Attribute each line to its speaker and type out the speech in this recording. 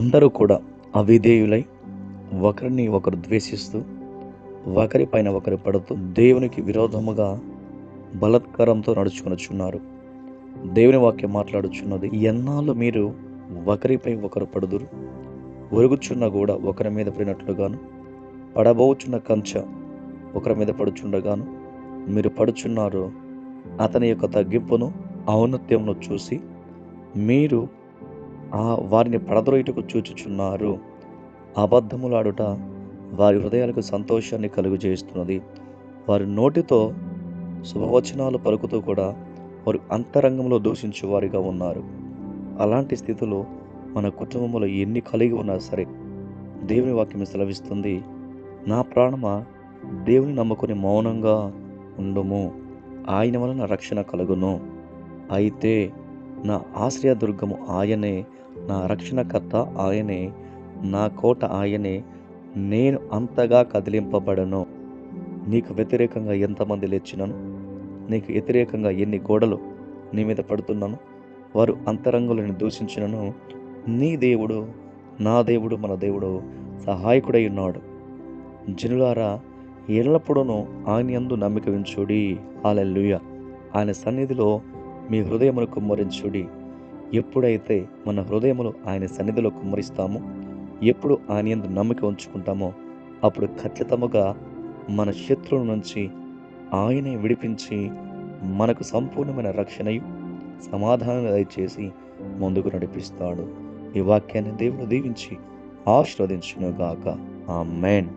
Speaker 1: అందరూ కూడా అవిధేయులై ఒకరిని ఒకరు ద్వేషిస్తూ ఒకరిపైన ఒకరు పడుతూ దేవునికి విరోధముగా బలత్కారంతో నడుచుకొనుచున్నారు. దేవుని వాక్యం మాట్లాడుచున్నది, ఎన్నాళ్ళు మీరు ఒకరిపై ఒకరు పడుదురు, ఒరుగుచున్న కూడా ఒకరి మీద పడినట్లుగాను, పడబోచున్న కంచ ఒకరి మీద పడుచుండగాను మీరు పడుచున్నారు. అతని యొక్క తగ్గింపును ఔన్నత్యమును చూసి మీరు వారిని పడద్రోయుటకు చూచుచున్నారు. అబద్ధములాడుట వారి హృదయాలకు సంతోషాన్ని కలుగజేస్తున్నది. వారి నోటితో శుభవచనాలు పలుకుతూ కూడా వారు అంతరంగంలో దూషించు వారిగా ఉన్నారు. అలాంటి స్థితిలో మన కుటుంబంలో ఎన్ని కలిగి ఉన్నా సరే, దేవుని వాక్యం సెలవిస్తుంది, నా ప్రాణమా దేవుని నమ్ముకొని మౌనంగా ఉండుము, ఆయన వలన రక్షణ కలుగును. అయితే నా ఆశ్రయదుర్గము ఆయనే, నా రక్షణకర్త ఆయనే, నా కోట ఆయనే, నేను అంతగా కదిలింపబడను. నీకు వ్యతిరేకంగా ఎంతమంది లేచినను, నీకు వ్యతిరేకంగా ఎన్ని గోడలు నీ మీద పడుతున్నాను, వారు అంతరంగులను దూషించినను, నీ దేవుడు, నా దేవుడు, మన దేవుడు సహాయకుడై ఉన్నాడు. జనులారా, ఎల్లప్పుడూ ఆయన యందు నమ్మిక ఉంచుడి. హల్లెలూయా. ఆయన సన్నిధిలో మీ హృదయమును కుమ్మరించుడి. ఎప్పుడైతే మన హృదయములు ఆయన సన్నిధిలో కుమ్మరిస్తామో, ఎప్పుడు ఆయన యందు నమ్మిక ఉంచుకుంటామో, అప్పుడు ఖచ్చితముగా మన శత్రువుల నుంచి ఆయనే విడిపించి మనకు సంపూర్ణమైన రక్షణయు సమాధానం దయచేసి ముందుకు నడిపిస్తాడు. ఈ వాక్యాన్ని దేవుడు దీవించి ఆశీర్వదించును గాక. ఆమేన్.